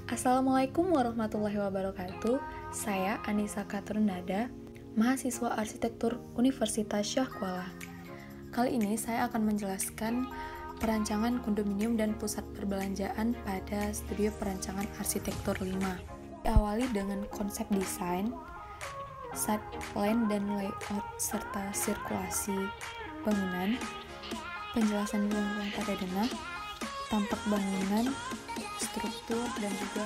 Assalamualaikum warahmatullahi wabarakatuh. Saya Anissa Katrunada, mahasiswa arsitektur Universitas Syahkuala. Kali ini saya akan menjelaskan perancangan kondominium dan pusat perbelanjaan pada Studio Perancangan Arsitektur 5. Diawali dengan konsep desain, site plan dan layout serta sirkulasi bangunan, penjelasan ruang-ruang pada denah, tampak bangunan, struktur, dan juga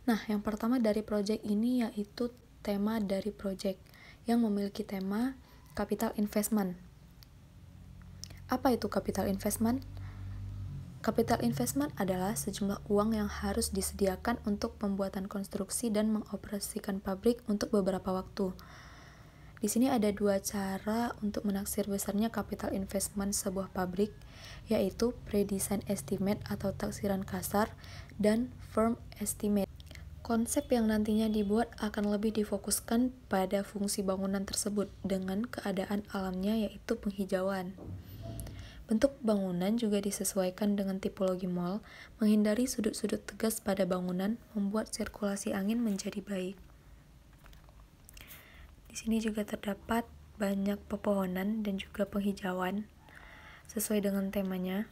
Nah, yang pertama dari proyek ini yaitu tema dari proyek yang memiliki tema capital investment. Apa itu capital investment? Capital investment adalah sejumlah uang yang harus disediakan untuk pembuatan konstruksi dan mengoperasikan pabrik untuk beberapa waktu. Di sini ada dua cara untuk menaksir besarnya capital investment sebuah pabrik, yaitu pre-design estimate atau taksiran kasar dan firm estimate. Konsep yang nantinya dibuat akan lebih difokuskan pada fungsi bangunan tersebut dengan keadaan alamnya, yaitu penghijauan. Bentuk bangunan juga disesuaikan dengan tipologi mall, menghindari sudut-sudut tegas pada bangunan, membuat sirkulasi angin menjadi baik. Di sini juga terdapat banyak pepohonan dan juga penghijauan sesuai dengan temanya.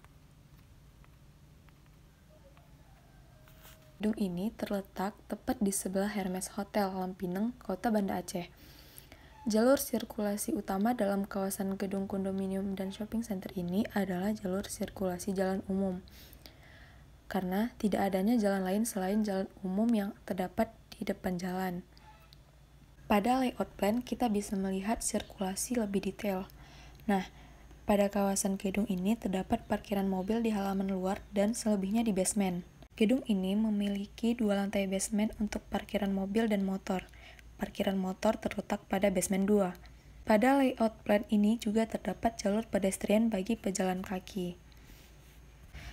Gedung ini terletak tepat di sebelah Hermes Hotel Lampineng, Kota Banda Aceh. Jalur sirkulasi utama dalam kawasan gedung kondominium dan shopping center ini adalah jalur sirkulasi jalan umum, karena tidak adanya jalan lain selain jalan umum yang terdapat di depan jalan. Pada layout plan, kita bisa melihat sirkulasi lebih detail. Nah, pada kawasan gedung ini terdapat parkiran mobil di halaman luar dan selebihnya di basement. Gedung ini memiliki 2 lantai basement untuk parkiran mobil dan motor. Parkiran motor terletak pada basement 2. Pada layout plan ini juga terdapat jalur pedestrian bagi pejalan kaki,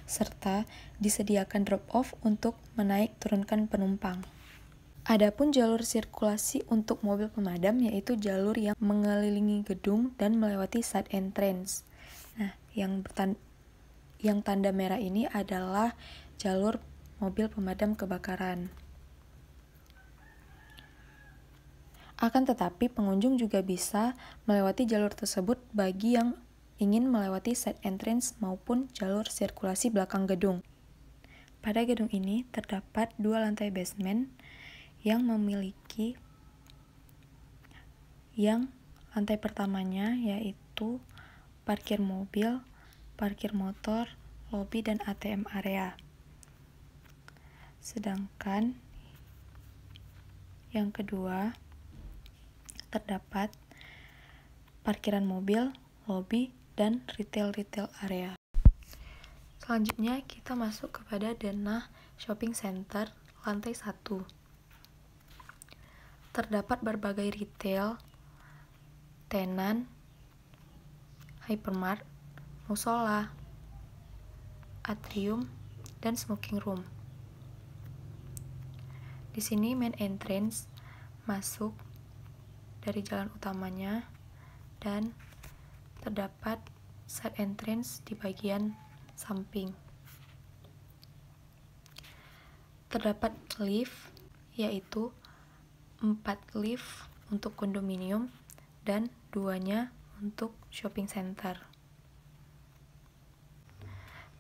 serta disediakan drop-off untuk menaik turunkan penumpang. Adapun jalur sirkulasi untuk mobil pemadam yaitu jalur yang mengelilingi gedung dan melewati side entrance. Nah, yang tanda merah ini adalah jalur mobil pemadam kebakaran. Akan tetapi, pengunjung juga bisa melewati jalur tersebut bagi yang ingin melewati side entrance maupun jalur sirkulasi belakang gedung. Pada gedung ini terdapat 2 lantai basement yang memiliki lantai pertamanya yaitu parkir mobil, parkir motor, lobi, dan ATM area. Sedangkan yang kedua terdapat parkiran mobil, lobi, dan retail area. Selanjutnya kita masuk kepada denah shopping center lantai 1. Terdapat berbagai retail, tenan, hypermart, musola, atrium, dan smoking room. Di sini main entrance masuk dari jalan utamanya dan terdapat side entrance di bagian samping. Terdapat lift, yaitu 4 lift untuk kondominium dan 2-nya untuk shopping center.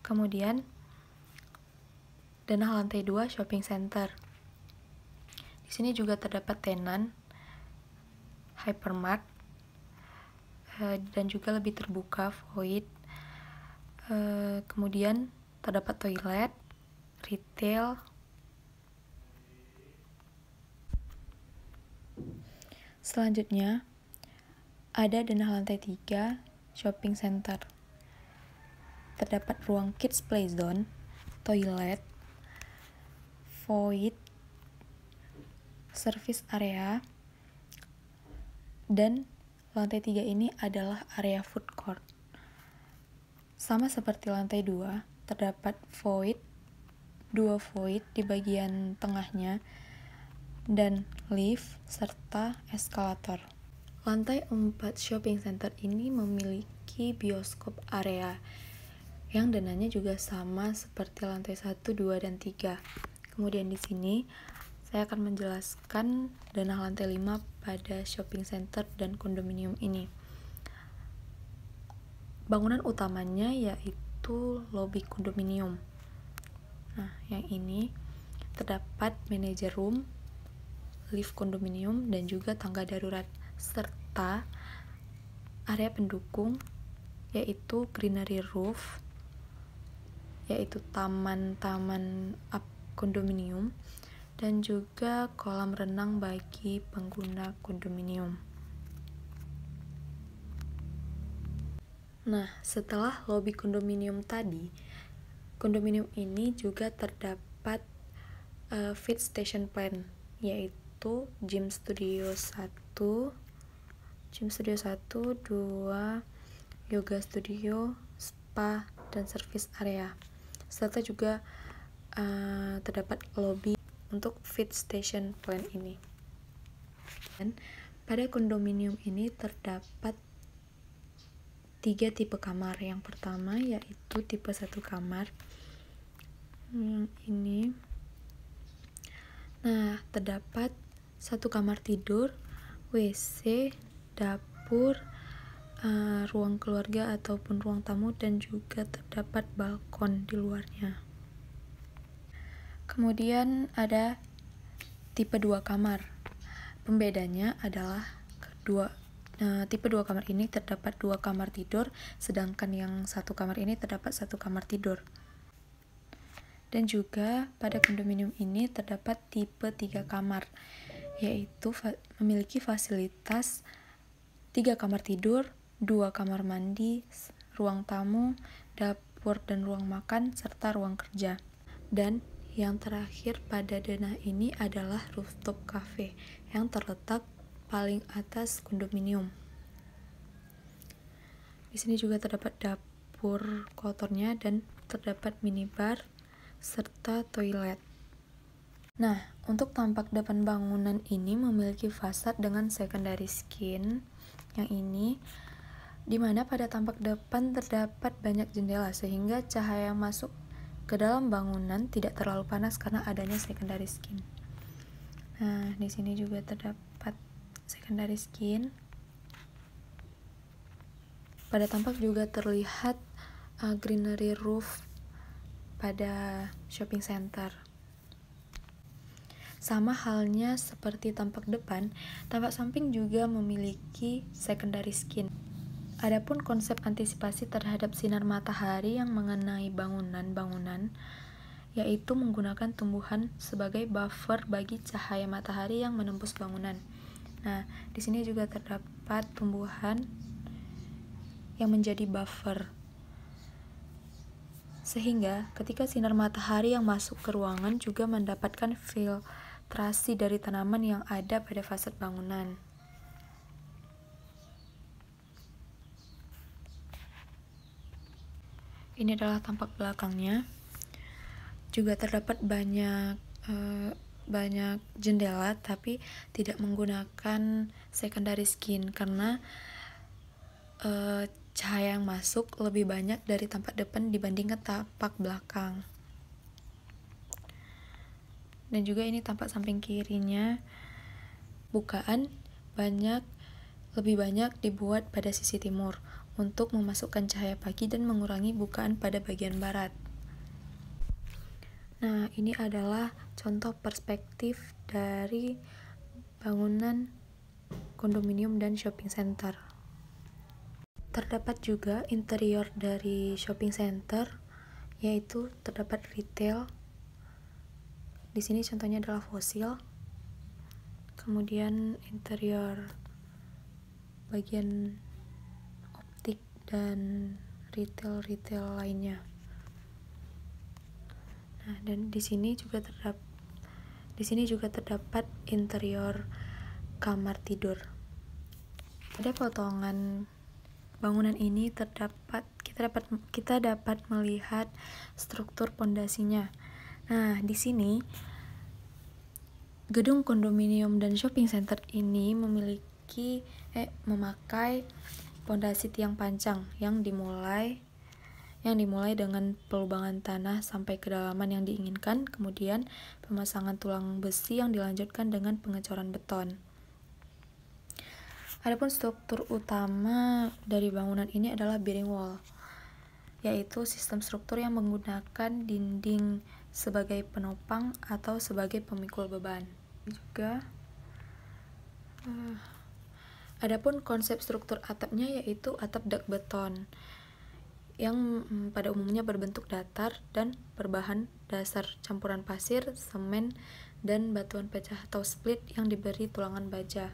Kemudian denah lantai 2 shopping center. Di sini juga terdapat tenan, hypermart, dan juga lebih terbuka void. Kemudian terdapat toilet, retail. Selanjutnya ada denah lantai 3 shopping center. Terdapat ruang kids play zone, toilet, void, service area, dan lantai 3 ini adalah area food court. Sama seperti lantai 2, terdapat void, 2 void di bagian tengahnya, dan lift serta eskalator. Lantai 4 shopping center ini memiliki bioskop area yang denahnya juga sama seperti lantai 1, 2, dan 3. Kemudian di sini saya akan menjelaskan denah lantai 5 pada shopping center dan kondominium ini. Bangunan utamanya yaitu lobi kondominium. Nah, yang ini terdapat manajer room, lift kondominium, dan juga tangga darurat, serta area pendukung yaitu greenery roof, yaitu taman-taman kondominium, dan juga kolam renang bagi pengguna kondominium. Nah, setelah lobi kondominium tadi, kondominium ini juga terdapat fit station plan, yaitu gym studio 1, 2, yoga studio, spa, dan service area. Serta juga terdapat lobby untuk fit station plan ini. Dan pada kondominium ini terdapat 3 tipe kamar. Yang pertama yaitu tipe 1 kamar. Ini. Nah, terdapat 1 kamar tidur, WC, dapur, ruang keluarga ataupun ruang tamu, dan juga terdapat balkon di luarnya. Kemudian ada tipe 2 kamar. Pembedanya adalah tipe 2 kamar ini terdapat 2 kamar tidur, sedangkan yang 1 kamar ini terdapat 1 kamar tidur. Dan juga pada kondominium ini terdapat tipe 3 kamar, yaitu memiliki fasilitas 3 kamar tidur, 2 kamar mandi, ruang tamu, dapur dan ruang makan, serta ruang kerja. Dan yang terakhir pada denah ini adalah rooftop cafe yang terletak paling atas kondominium. Di sini juga terdapat dapur kotornya dan terdapat minibar serta toilet. Nah, untuk tampak depan bangunan ini memiliki fasad dengan secondary skin yang ini, di mana pada tampak depan terdapat banyak jendela sehingga cahaya yang masuk ke dalam bangunan tidak terlalu panas karena adanya secondary skin. Nah, di sini juga terdapat secondary skin. Pada tampak juga terlihat greenery roof pada shopping center. Sama halnya seperti tampak depan, tampak samping juga memiliki secondary skin. Adapun konsep antisipasi terhadap sinar matahari yang mengenai bangunan-bangunan, yaitu menggunakan tumbuhan sebagai buffer bagi cahaya matahari yang menembus bangunan. Nah, di sini juga terdapat tumbuhan yang menjadi buffer, sehingga ketika sinar matahari yang masuk ke ruangan juga mendapatkan filtrasi dari tanaman yang ada pada fasad bangunan. Ini adalah tampak belakangnya. Juga terdapat banyak jendela, tapi tidak menggunakan secondary skin karena cahaya yang masuk lebih banyak dari tampak depan dibandingkan tampak belakang. Dan juga ini tampak samping kirinya, bukaan lebih banyak dibuat pada sisi timur untuk memasukkan cahaya pagi dan mengurangi bukaan pada bagian barat. Nah, ini adalah contoh perspektif dari bangunan kondominium dan shopping center. Terdapat juga interior dari shopping center, yaitu terdapat retail. Di sini contohnya adalah Fossil. Kemudian interior bagian optik dan retail lainnya. Nah, dan di sini juga terdapat interior kamar tidur. Pada potongan bangunan ini kita dapat melihat struktur pondasinya. Nah, di sini gedung kondominium dan shopping center ini memakai pondasi tiang pancang yang dimulai yang dimulai dengan pelubangan tanah sampai kedalaman yang diinginkan, kemudian pemasangan tulang besi yang dilanjutkan dengan pengecoran beton. Adapun struktur utama dari bangunan ini adalah bearing wall, yaitu sistem struktur yang menggunakan dinding sebagai penopang atau sebagai pemikul beban. Adapun konsep struktur atapnya yaitu atap dak beton yang pada umumnya berbentuk datar dan berbahan dasar campuran pasir, semen, dan batuan pecah atau split yang diberi tulangan baja.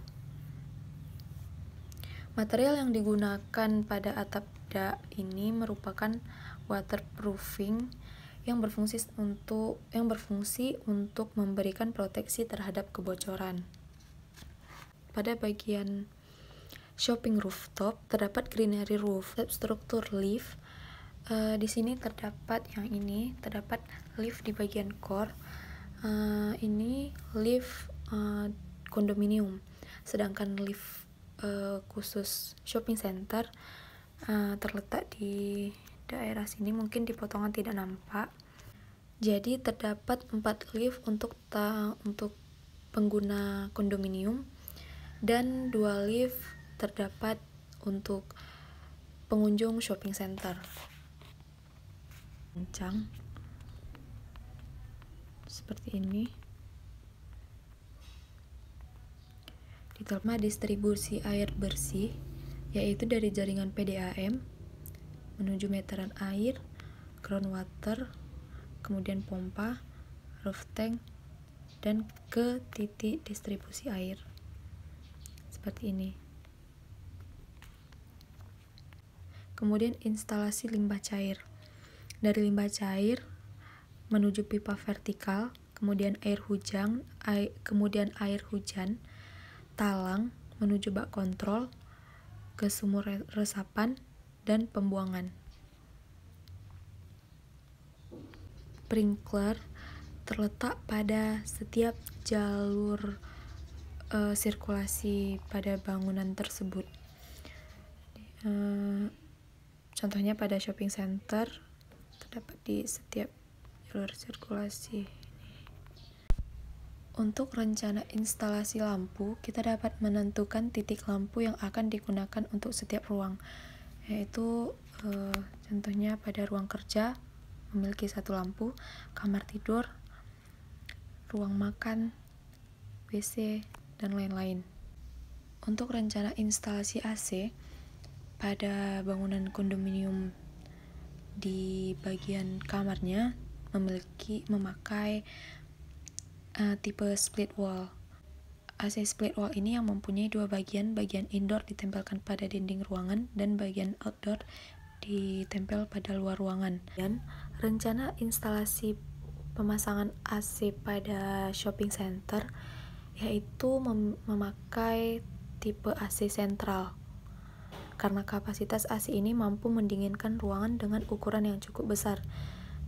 Material yang digunakan pada atap dak ini merupakan waterproofing yang berfungsi untuk memberikan proteksi terhadap kebocoran. Pada bagian shopping rooftop terdapat greenery roof. Struktur lift di sini terdapat lift di bagian core. Ini lift kondominium, sedangkan lift khusus shopping center terletak di daerah sini, mungkin di potongan tidak nampak. Jadi terdapat 4 lift untuk pengguna kondominium dan 2 lift terdapat untuk pengunjung shopping center. Kencang seperti ini. Ditambah distribusi air bersih, yaitu dari jaringan PDAM menuju meteran air, groundwater, kemudian pompa, roof tank, dan ke titik distribusi air. Seperti ini. Kemudian instalasi limbah cair. Dari limbah cair menuju pipa vertikal, kemudian air hujan, talang menuju bak kontrol, ke sumur resapan, dan pembuangan. Sprinkler terletak pada setiap jalur sirkulasi pada bangunan tersebut. Contohnya pada shopping center terdapat di setiap jalur sirkulasi. Untuk rencana instalasi lampu, kita dapat menentukan titik lampu yang akan digunakan untuk setiap ruang, yaitu contohnya pada ruang kerja memiliki 1 lampu, kamar tidur, ruang makan, WC, dan lain-lain. Untuk rencana instalasi AC pada bangunan kondominium, di bagian kamarnya memakai tipe split wall. AC split wall ini yang mempunyai 2 bagian indoor ditempelkan pada dinding ruangan dan bagian outdoor ditempel pada luar ruangan. Dan rencana instalasi pemasangan AC pada shopping center yaitu memakai tipe AC sentral, karena kapasitas AC ini mampu mendinginkan ruangan dengan ukuran yang cukup besar.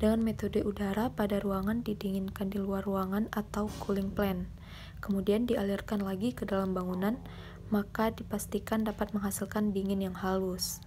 Dengan metode udara pada ruangan didinginkan di luar ruangan atau cooling plan, kemudian dialirkan lagi ke dalam bangunan, maka dipastikan dapat menghasilkan dingin yang halus.